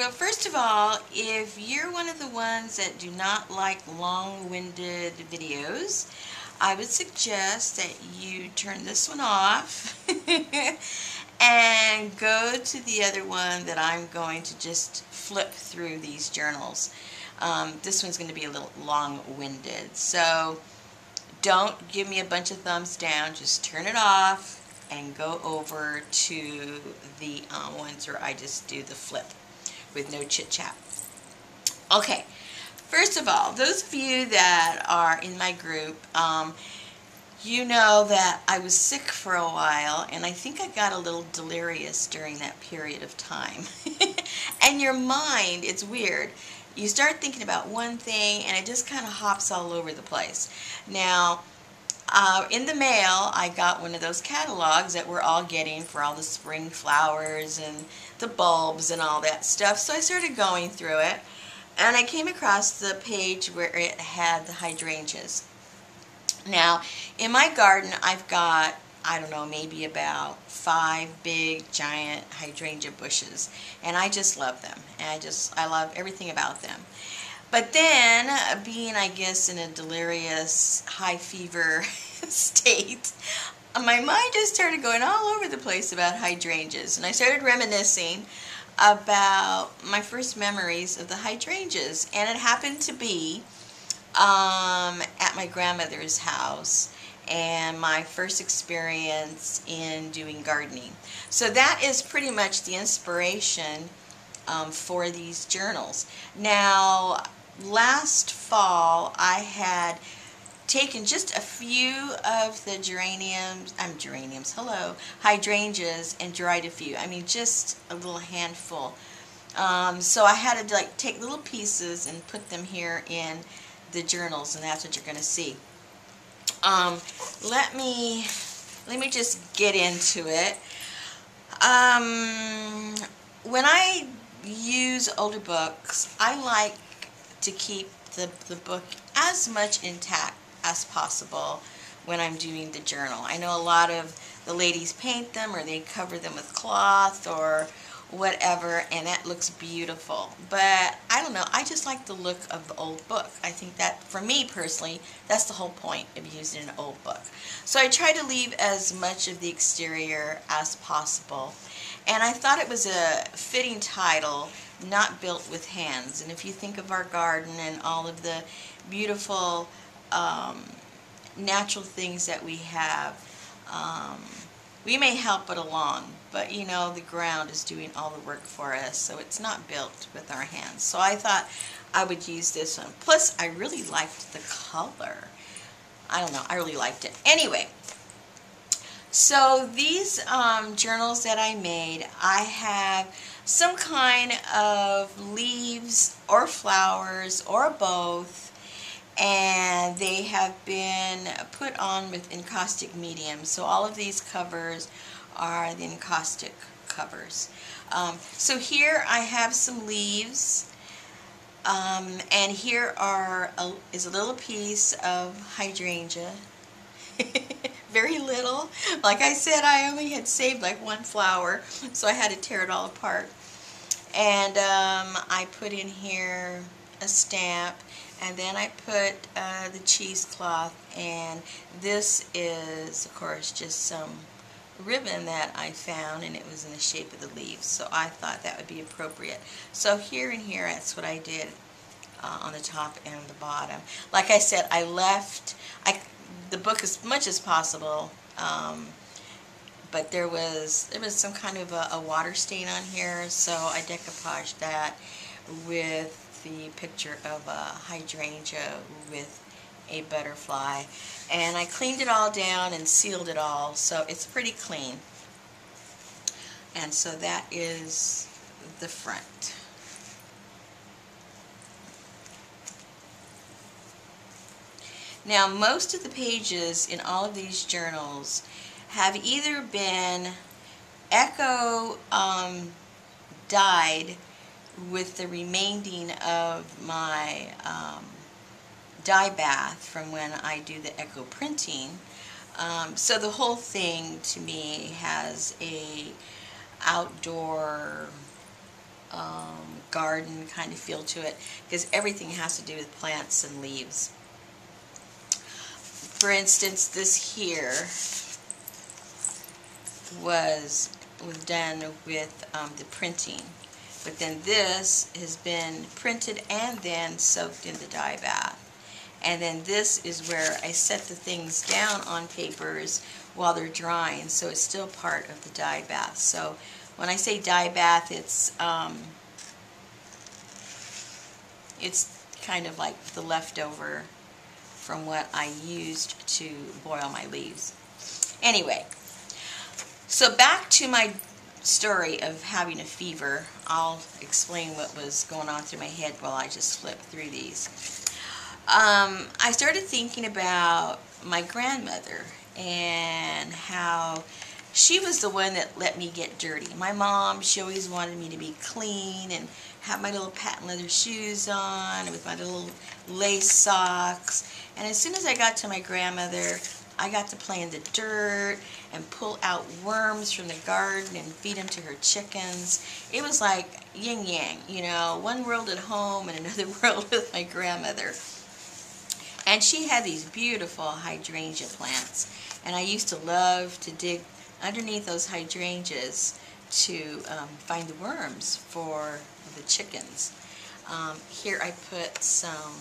Well, first of all, if you're one of the ones that do not like long-winded videos, I would suggest that you turn this one off and go to the other one that I'm going to just flip through these journals. This one's going to be a little long-winded, so don't give me a bunch of thumbs down. Just turn it off and go over to the ones where I just do the flip with no chit-chat. Okay, first of all, those of you that are in my group, you know that I was sick for a while, and I think I got a little delirious during that period of time. And your mind, it's weird. You start thinking about one thing, and it just kind of hops all over the place. Now, in the mail, I got one of those catalogs that we're all getting for all the spring flowers and the bulbs and all that stuff. So I started going through it, and I came across the page where it had the hydrangeas. Now, in my garden, I've got, I don't know, maybe about 5 big, giant hydrangea bushes, and I just love them. And I love everything about them. But then, being, I guess, in a delirious, high fever state, my mind just started going all over the place about hydrangeas. And I started reminiscing about my first memories of the hydrangeas. And it happened to be at my grandmother's house and my first experience in doing gardening. So that is pretty much the inspiration for these journals. Now, last fall I had taken just a few of the hydrangeas and dried a few. I mean, just a little handful. So I had to take little pieces and put them here in the journals, and that's what you're going to see. Let me just get into it. When I use older books, I like to keep the book as much intact as possible when I'm doing the journal. I know a lot of the ladies paint them, or they cover them with cloth or whatever, and that looks beautiful. But I don't know, I just like the look of the old book. I think that, for me personally, that's the whole point of using an old book. So I try to leave as much of the exterior as possible. And I thought it was a fitting title, Not Built with Hands. And if you think of our garden and all of the beautiful natural things that we have, we may help it along, but you know, the ground is doing all the work for us, so it's not built with our hands. So I thought I would use this one. Plus, I really liked the color. I don't know, I really liked it. Anyway, so these journals that I made, I have some kind of leaves or flowers or both, and they have been put on with encaustic medium. So all of these covers are the encaustic covers. So here I have some leaves, and here is a little piece of hydrangea. Very little. Like I said, I only had saved like one flower, so I had to tear it all apart. And I put in here a stamp, and then I put the cheesecloth, and this is, of course, just some ribbon that I found, and it was in the shape of the leaves, so I thought that would be appropriate. So here and here, that's what I did on the top and the bottom. Like I said, I left the book as much as possible, but there was some kind of a water stain on here, so I decoupaged that with the picture of a hydrangea with a butterfly, and I cleaned it all down and sealed it all, so it's pretty clean. And so that is the front. Now, most of the pages in all of these journals have either been echo dyed with the remaining of my dye bath from when I do the echo printing. So the whole thing to me has a outdoor garden kind of feel to it, because everything has to do with plants and leaves. For instance, this here was done with the printing, but then this has been printed and then soaked in the dye bath. And then this is where I set the things down on papers while they're drying, so it's still part of the dye bath. So when I say dye bath, it's kind of like the leftover from what I used to boil my leaves. Anyway, so back to my story of having a fever. I'll explain what was going on through my head while I just flipped through these. I started thinking about my grandmother and how she was the one that let me get dirty. My mom, she always wanted me to be clean and have my little patent leather shoes on with my little lace socks. And as soon as I got to my grandmother, I got to play in the dirt and pull out worms from the garden and feed them to her chickens. It was like yin yang, you know, one world at home and another world with my grandmother. And she had these beautiful hydrangea plants, and I used to love to dig underneath those hydrangeas to find the worms for the chickens. Here I put some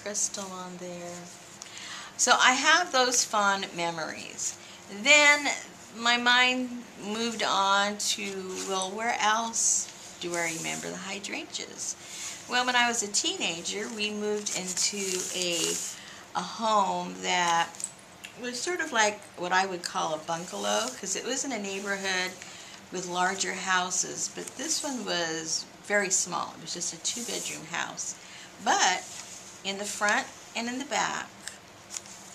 crystal on there. So I have those fond memories. Then my mind moved on to, well, where else do I remember the hydrangeas? Well, when I was a teenager, we moved into a home that was sort of like what I would call a bungalow, because it was in a neighborhood with larger houses, but this one was very small. It was just a 2-bedroom house. But in the front and in the back,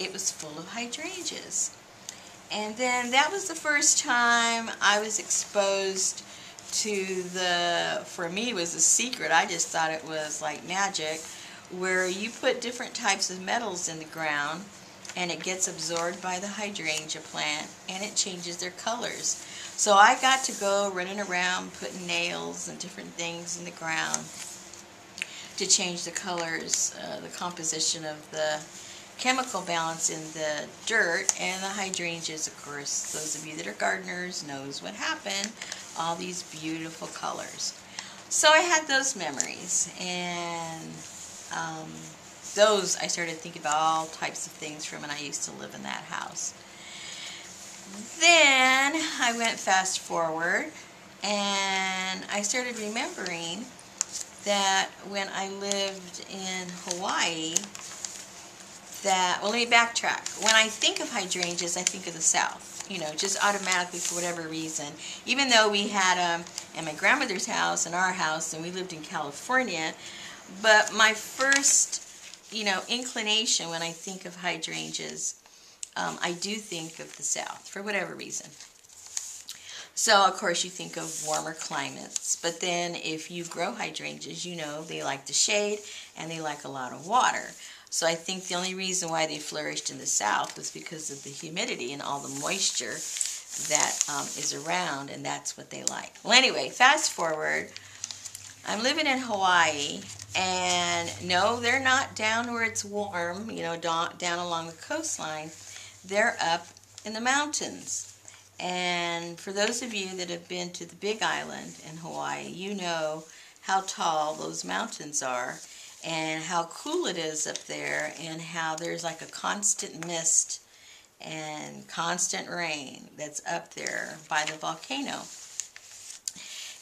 it was full of hydrangeas. And then that was the first time I was exposed to for me it was a secret, I just thought it was like magic, where you put different types of metals in the ground and it gets absorbed by the hydrangea plant and it changes their colors. So I got to go running around putting nails and different things in the ground to change the colors, the composition of the chemical balance in the dirt. And the hydrangeas, of course, those of you that are gardeners knows what happened, all these beautiful colors. So I had those memories, and those I started thinking about all types of things from when I used to live in that house. Then I went fast forward and I started remembering that when I lived in Hawaii, well, let me backtrack. When I think of hydrangeas, I think of the South, you know, just automatically for whatever reason. Even though we had them at my grandmother's house and our house, and we lived in California, but my first, you know, inclination when I think of hydrangeas, I do think of the South for whatever reason. So, of course, you think of warmer climates, but then if you grow hydrangeas, you know they like the shade and they like a lot of water. So I think the only reason why they flourished in the South was because of the humidity and all the moisture that is around, and that's what they like. Well, anyway, fast forward, I'm living in Hawaii, and no, they're not down where it's warm, you know, down along the coastline. They're up in the mountains. And for those of you that have been to the Big Island in Hawaii, you know how tall those mountains are and how cool it is up there, and how there's like a constant mist and constant rain that's up there by the volcano.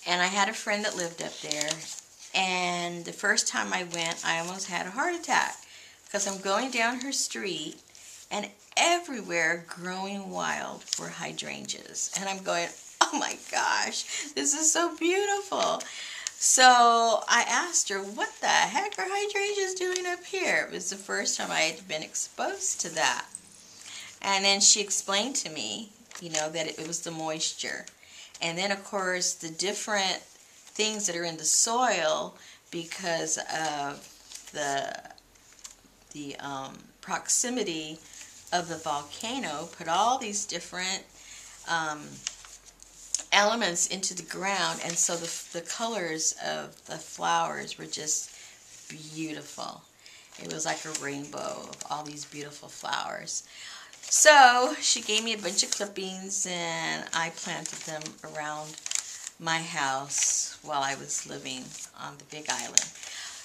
And I had a friend that lived up there, and the first time I went, I almost had a heart attack, because I'm going down her street and everywhere growing wild were hydrangeas. And I'm going, oh my gosh, this is so beautiful. So I asked her, what the heck are hydrangeas doing up here? It was the first time I had been exposed to that. And then she explained to me, you know, that it was the moisture. And then, of course, the different things that are in the soil because of the proximity of the volcano put all these different elements into the ground, and so the colors of the flowers were just beautiful. It was like a rainbow of all these beautiful flowers. So she gave me a bunch of clippings, and I planted them around my house while I was living on the Big Island.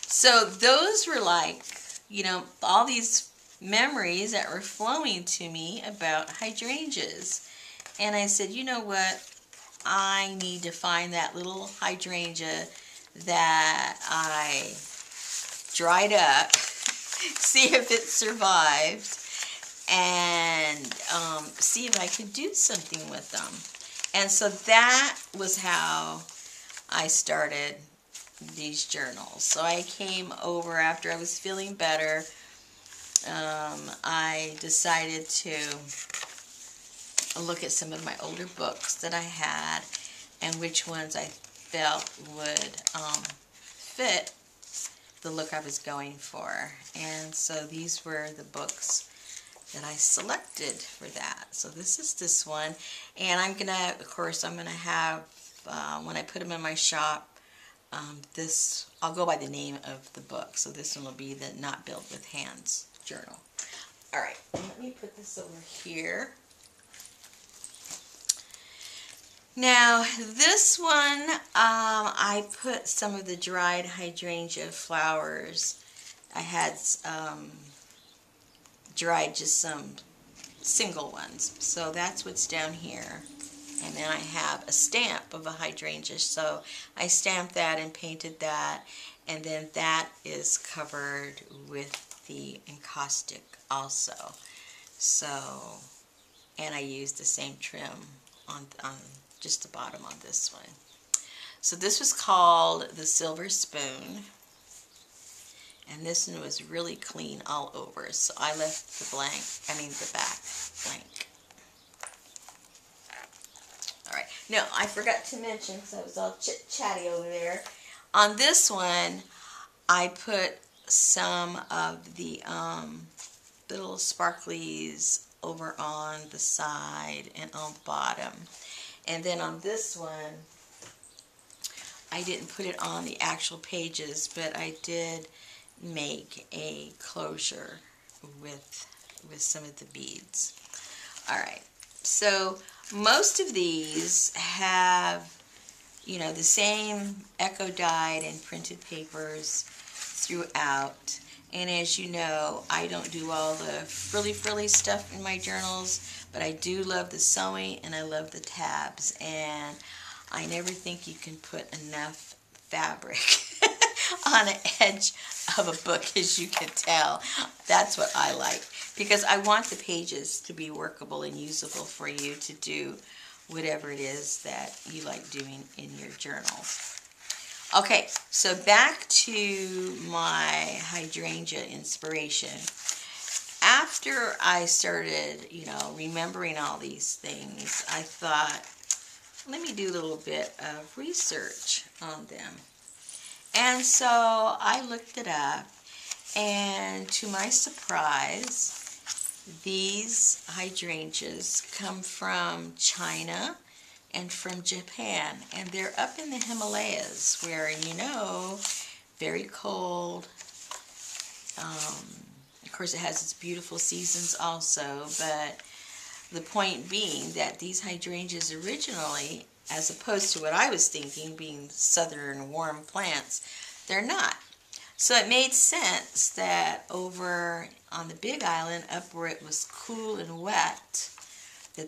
So those were like, you know, all these memories that were flowing to me about hydrangeas. And I said, you know what? I need to find that little hydrangea that I dried up, see if it survived, and see if I could do something with them. And so that was how I started these journals. So I came over after I was feeling better. I decided to look at some of my older books that I had and which ones I felt would fit the look I was going for. And so these were the books that I selected for that. So this is this one, and I'm gonna, of course, I'm gonna have when I put them in my shop, this, I'll go by the name of the book. So this one will be the Not Built with Hands journal. All right, let me put this over here. Now this one, I put some of the dried hydrangea flowers. I had dried just some single ones. So that's what's down here. And then I have a stamp of a hydrangea. So I stamped that and painted that. And then that is covered with the encaustic also. So, and I used the same trim on just the bottom on this one. So this was called the Silver Spoon. And this one was really clean all over. So I left the back blank. Alright, no, I forgot to mention, because I was all chit-chatty over there. On this one, I put some of the little sparklies over on the side and on the bottom. And then on this one, I didn't put it on the actual pages, but I did make a closure with some of the beads. Alright, so most of these have, you know, the same echo dyed and printed papers throughout. And as you know, I don't do all the frilly stuff in my journals, but I do love the sewing and I love the tabs. And I never think you can put enough fabric on an edge of a book, as you can tell. That's what I like, because I want the pages to be workable and usable for you to do whatever it is that you like doing in your journals. Okay, so back to my hydrangea inspiration. After I started, you know, remembering all these things, I thought, let me do a little bit of research on them. And so I looked it up, and to my surprise, these hydrangeas come from China and from Japan, and they're up in the Himalayas, where, you know, very cold. Of course, it has its beautiful seasons also, but the point being that these hydrangeas originally, as opposed to what I was thinking, being southern warm plants, they're not. So it made sense that over on the Big Island, up where it was cool and wet,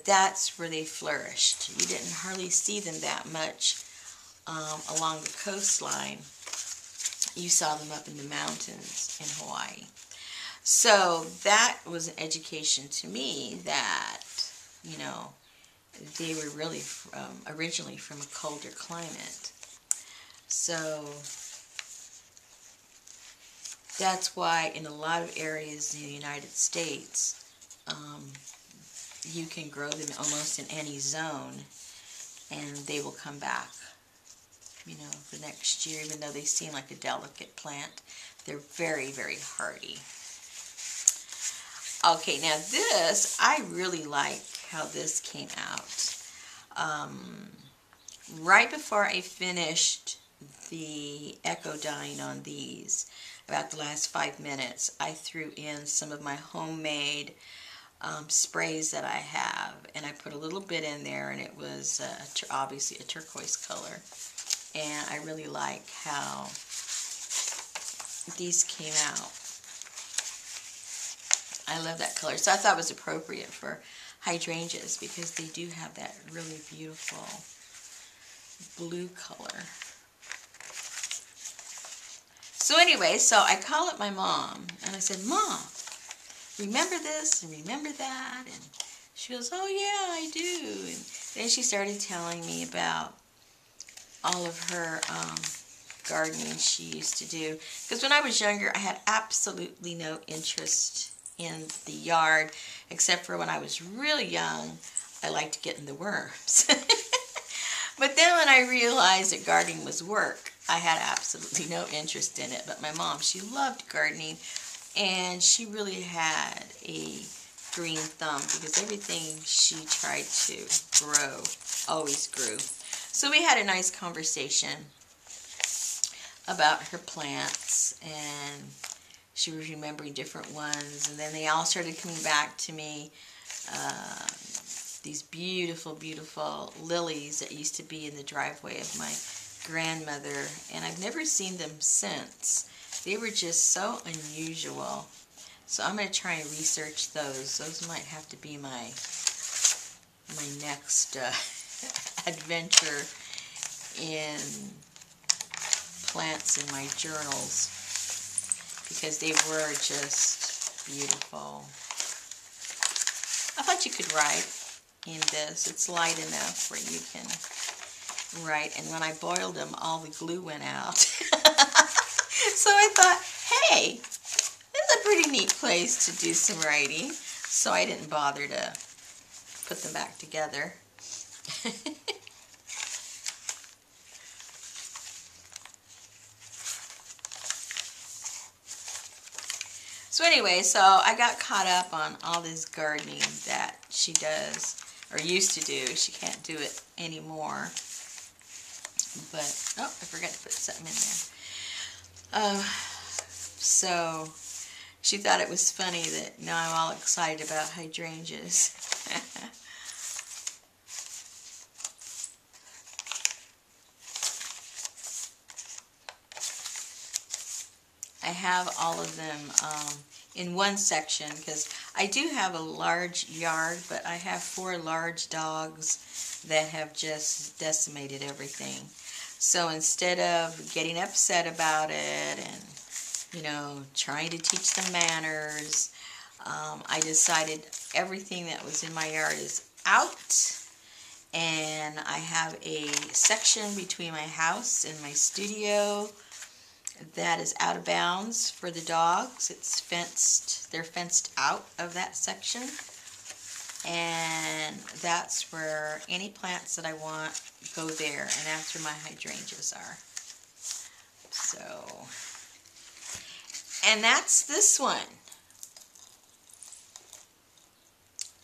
that's where they flourished. You didn't hardly see them that much along the coastline. You saw them up in the mountains in Hawaii. So that was an education to me that, you know, they were really originally from a colder climate. So that's why in a lot of areas in the United States, you can grow them almost in any zone, and they will come back, you know, the next year, even though they seem like a delicate plant. They're very, very hardy. Okay, now this, I really like how this came out. right before I finished the echo dyeing on these, about the last 5 minutes, I threw in some of my homemade sprays that I have, and I put a little bit in there, and it was obviously a turquoise color, and I really like how these came out. I love that color, so I thought it was appropriate for hydrangeas because they do have that really beautiful blue color. So anyway, so I call up my mom and I said, "Mom, remember this and remember that?" And she goes, "Oh yeah, I do." And then she started telling me about all of her gardening she used to do. Because when I was younger, I had absolutely no interest in the yard, except for when I was really young, I liked to get in the worms. But then when I realized that gardening was work, I had absolutely no interest in it. But my mom, she loved gardening, and she really had a green thumb because everything she tried to grow always grew. So we had a nice conversation about her plants, and she was remembering different ones, and then they all started coming back to me. These beautiful, beautiful lilies that used to be in the driveway of my grandmother, and I've never seen them since. They were just so unusual. So I'm going to try and research those. Those might have to be my next adventure in plants in my journals, because they were just beautiful. I thought you could write in this. It's light enough where you can write, and when I boiled them, all the glue went out. So I thought, hey, this is a pretty neat place to do some writing. So I didn't bother to put them back together. So anyway, so I got caught up on all this gardening that she does, or used to do. She can't do it anymore. But, oh, I forgot to put something in there. So she thought it was funny that now I'm all excited about hydrangeas. I have all of them in one section because I do have a large yard, but I have 4 large dogs that have just decimated everything. So instead of getting upset about it and, you know, trying to teach them manners, I decided everything that was in my yard is out, and I have a section between my house and my studio that is out of bounds for the dogs. It's fenced, they're fenced out of that section, and that's where any plants that I want go there, and that's where my hydrangeas are. So, and that's this one.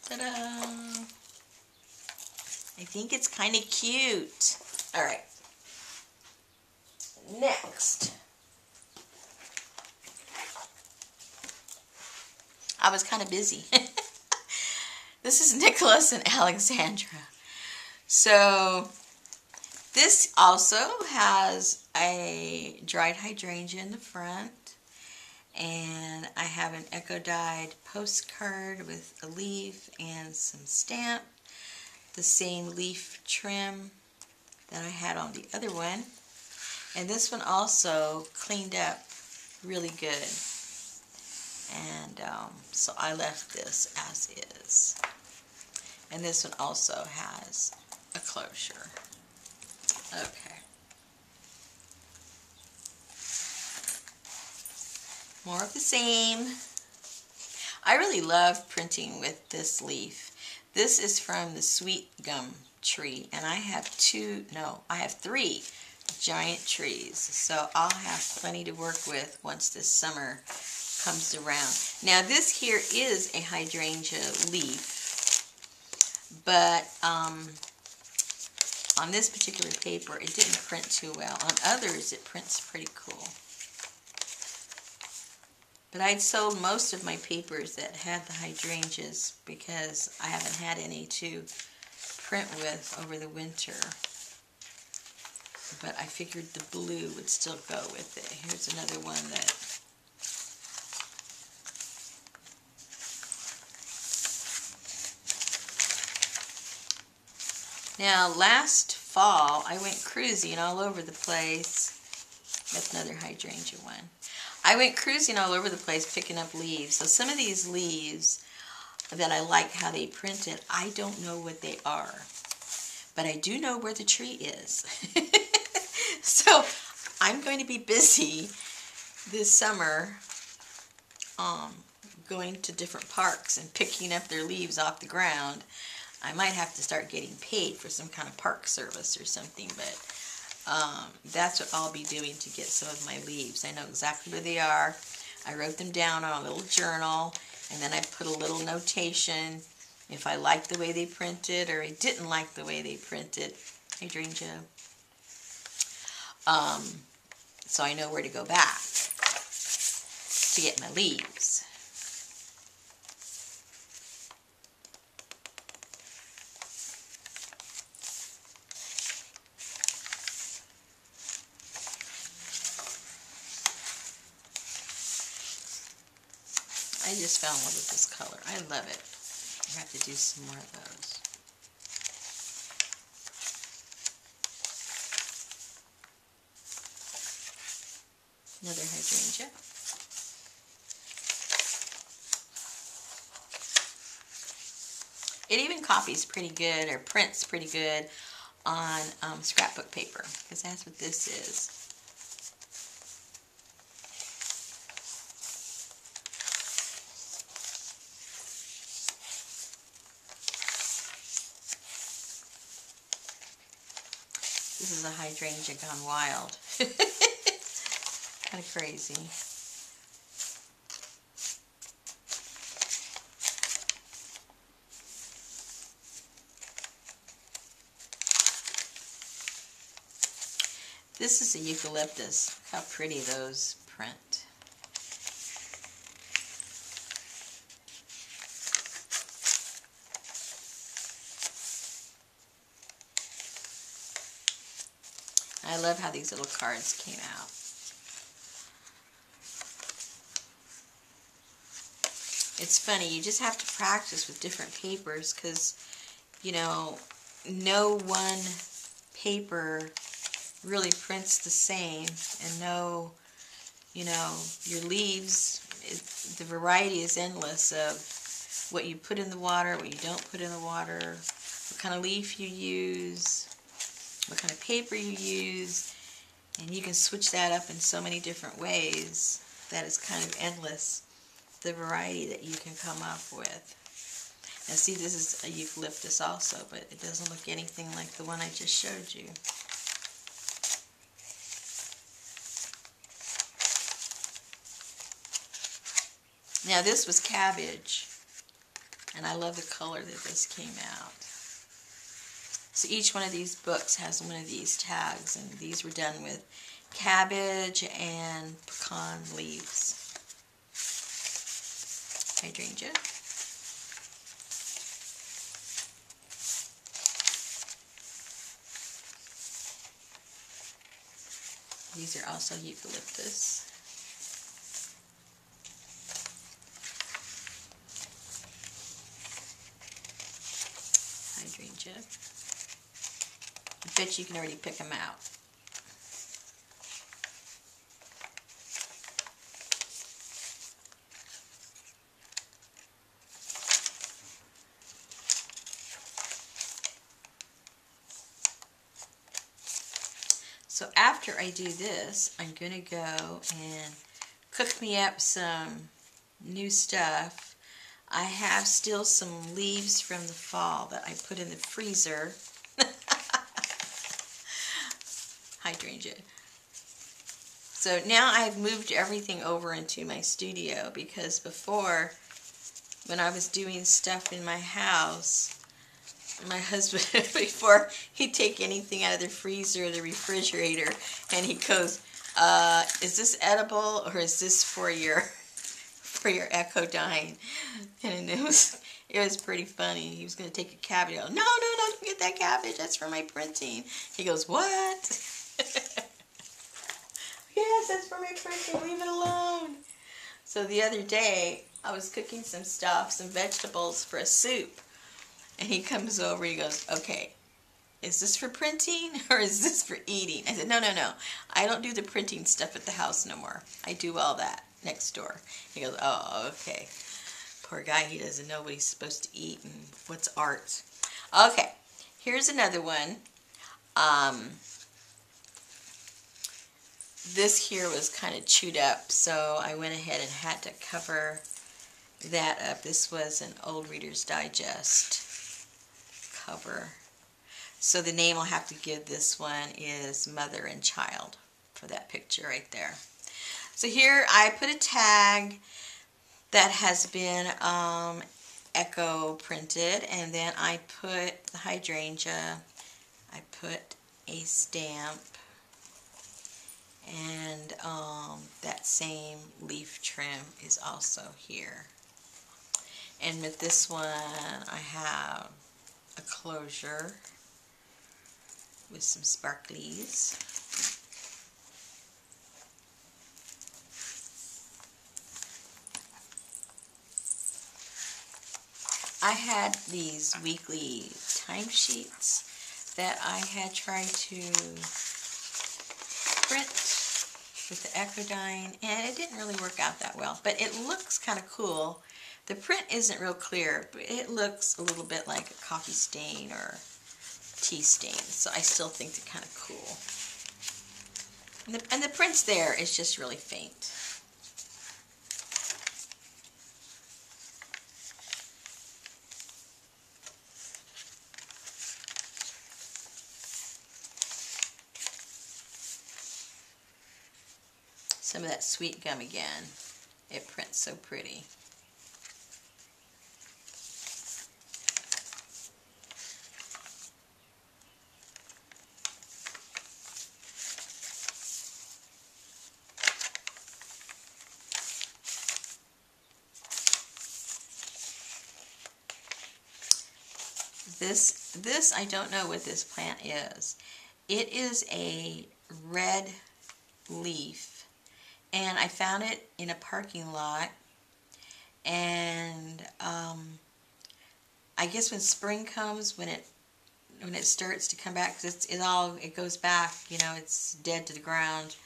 Ta-da! I think it's kind of cute. All right. Next. I was kind of busy. This is Nicholas and Alexandra. So this also has a dried hydrangea in the front, and I have an eco-dyed postcard with a leaf and some stamp, the same leaf trim that I had on the other one, and this one also cleaned up really good. And so I left this as is. And this one also has a closure. Okay. More of the same. I really love printing with this leaf. This is from the sweet gum tree, and I have 3 giant trees. So I'll have plenty to work with once this summer comes around. Now this here is a hydrangea leaf, but On this particular paper, it didn't print too well. On others, it prints pretty cool. But I'd sold most of my papers that had the hydrangeas because I haven't had any to print with over the winter. But I figured the blue would still go with it. Here's another one that now last fall I went cruising all over the place. That's another hydrangea one. I went cruising all over the place picking up leaves. So some of these leaves that I like how they printed, I don't know what they are. But I do know where the tree is. So I'm going to be busy this summer going to different parks and picking up their leaves off the ground. I might have to start getting paid for some kind of park service or something, but that's what I'll be doing to get some of my leaves. I know exactly where they are. I wrote them down on a little journal, and then I put a little notation if I liked the way they printed or I didn't like the way they printed. Hydrangea. So I know where to go back to get my leaves. I just fell in love with this color. I love it. I have to do some more of those. Another hydrangea. It even copies pretty good or prints pretty good on scrapbook paper, because that's what this is. This is a hydrangea gone wild. Kind of crazy. This is a eucalyptus. Look how pretty those print. I love how these little cards came out. It's funny, you just have to practice with different papers because, you know, no one paper really prints the same, and no, you know, your leaves, the variety is endless of what you put in the water, what you don't put in the water, what kind of leaf you use, what kind of paper you use, and you can switch that up in so many different ways that it's kind of endless, the variety that you can come up with. Now see, this is a eucalyptus also, but it doesn't look anything like the one I just showed you. Now this was cabbage, and I love the color that this came out. So each one of these books has one of these tags, and these were done with cabbage and pecan leaves. Hydrangea. These are also eucalyptus. Hydrangea. I bet you can already pick them out. So after I do this, I'm going to go and cook me up some new stuff. I have still some leaves from the fall that I put in the freezer. Hydrangea. So now I've moved everything over into my studio, because before, when I was doing stuff in my house, my husband, before he'd take anything out of the freezer or the refrigerator, and he goes, is this edible or is this for your Echodyne? And it was pretty funny. He was going to take a cabbage. No, don't get that cabbage. That's for my printing. He goes, what? Yes, that's for my printing. Leave it alone. So the other day, I was cooking some vegetables for a soup. And he comes over and he goes, okay, is this for printing or is this for eating? I said, no. I don't do the printing stuff at the house no more. I do all that next door. He goes, oh, okay. Poor guy, he doesn't know what he's supposed to eat and what's art. Okay, here's another one. This here was kind of chewed up, so I went ahead and had to cover that up. This was an old Reader's Digest cover. So the name I'll have to give this one is Mother and Child for that picture right there. So here I put a tag that has been echo printed, and then I put the hydrangea, I put a stamp, and that same leaf trim is also here. And with this one I have a closure with some sparklies. I had these weekly timesheets that I had tried to print with the Echodyne, and it didn't really work out that well, but it looks kind of cool. The print isn't real clear, but it looks a little bit like a coffee stain or tea stain, so I still think they're kind of cool. And the print's there, it's just really faint. Some of that sweet gum again. It prints so pretty. This I don't know what this plant is. It is a red leaf, and I found it in a parking lot, and I guess when spring comes, when it starts to come back, because it goes back, you know, it's dead to the ground.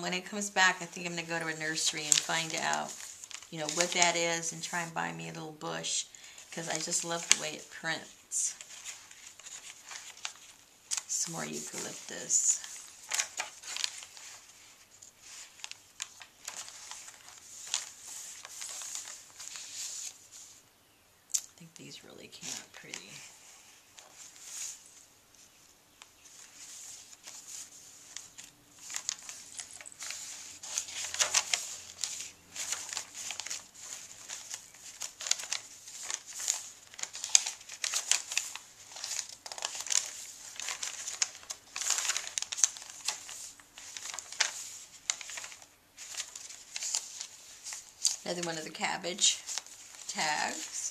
When it comes back, I think I'm going to go to a nursery and find out, you know, what that is, and try and buy me a little bush, because I just love the way it prints. Some more eucalyptus. I think these really came out pretty. Another one of the cabbage tags.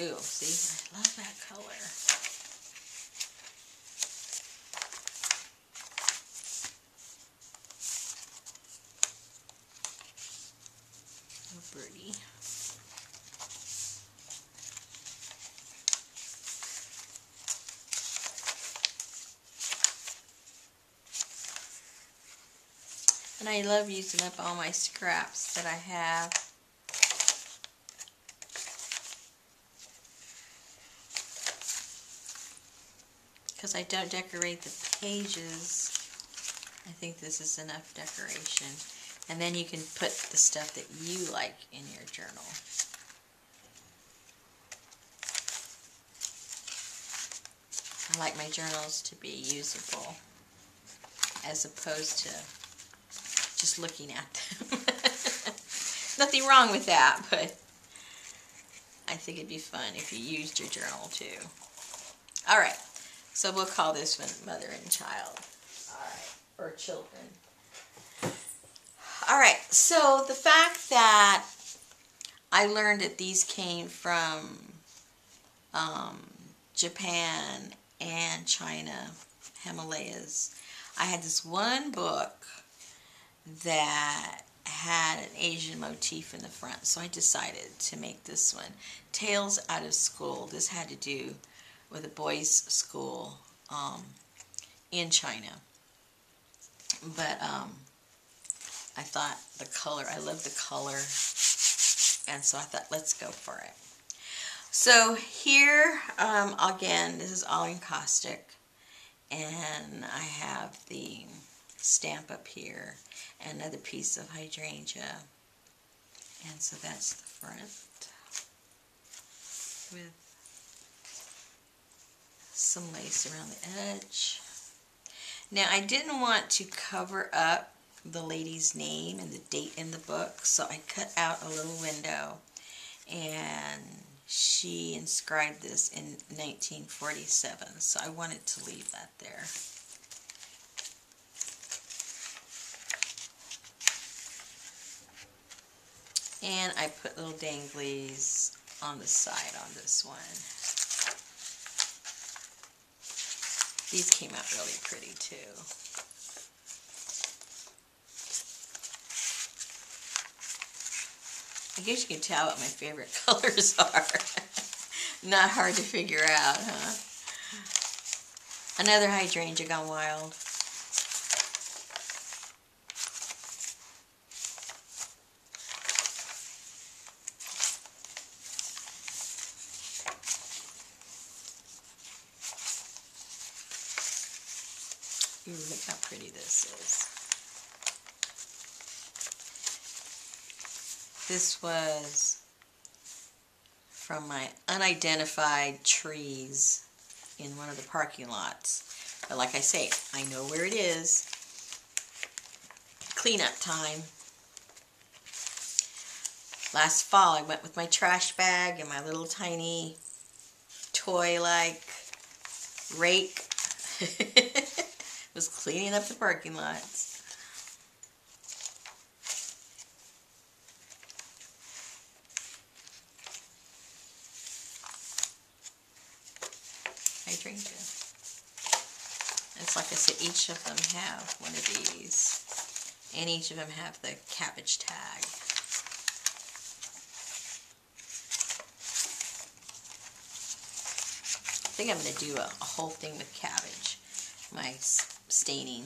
Ooh, see, I love that color. Oh, birdie. And I love using up all my scraps that I have. because I don't decorate the pages, I think this is enough decoration. And then you can put the stuff that you like in your journal. I like my journals to be usable as opposed to just looking at them. Nothing wrong with that, but I think it'd be fun if you used your journal too. Alright, so we'll call this one Mother and Child. Alright, or Children. Alright, so the fact that I learned that these came from Japan and China, Himalayas. I had this one book that had an Asian motif in the front, so I decided to make this one. Tales Out of School. This had to do with a boys' school in China. But I thought the color, I love the color, and so I thought, let's go for it. So here, again, this is all encaustic, and I have the stamp up here, and another piece of hydrangea, and so that's the front with some lace around the edge. Now, I didn't want to cover up the lady's name and the date in the book, so I cut out a little window, and she inscribed this in 1947, so I wanted to leave that there. And I put little danglies on the side on this one. These came out really pretty too. I guess you can tell what my favorite colors are. Not hard to figure out, huh? Another hydrangea gone wild. Ooh, look how pretty this is. This was from my unidentified trees in one of the parking lots. But like I say, I know where it is. Cleanup time. Last fall I went with my trash bag and my little tiny toy-like rake. Was cleaning up the parking lots. Hydrangea. It's like I said, each of them have one of these, and each of them have the cabbage tag. I think I'm going to do a whole thing with cabbage, my staining.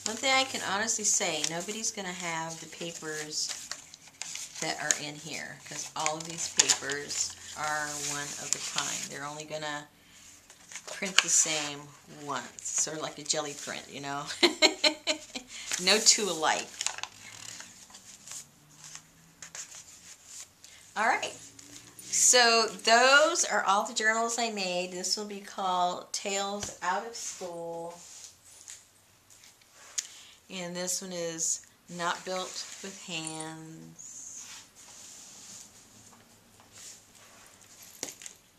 One thing I can honestly say, nobody's going to have the papers that are in here, because all of these papers are one of a kind. They're only going to print the same once, sort of like a jelly print, you know. No two alike. Alright, so those are all the journals I made. This will be called Tales Out of School. And this one is Not Built with Hands.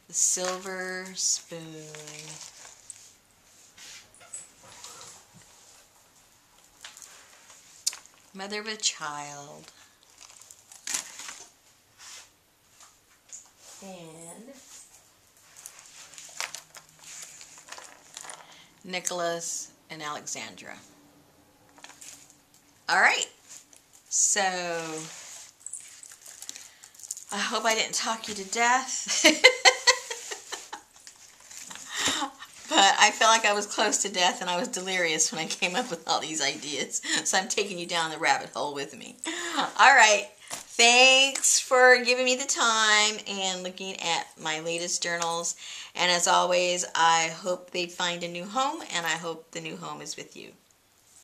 The Silver Spoon. Mother of a child. And Nicholas and Alexandra. All right. So I hope I didn't talk you to death. But I felt like I was close to death and I was delirious when I came up with all these ideas. So I'm taking you down the rabbit hole with me. All right. Thanks for giving me the time and looking at my latest journals. And as always, I hope they find a new home, and I hope the new home is with you.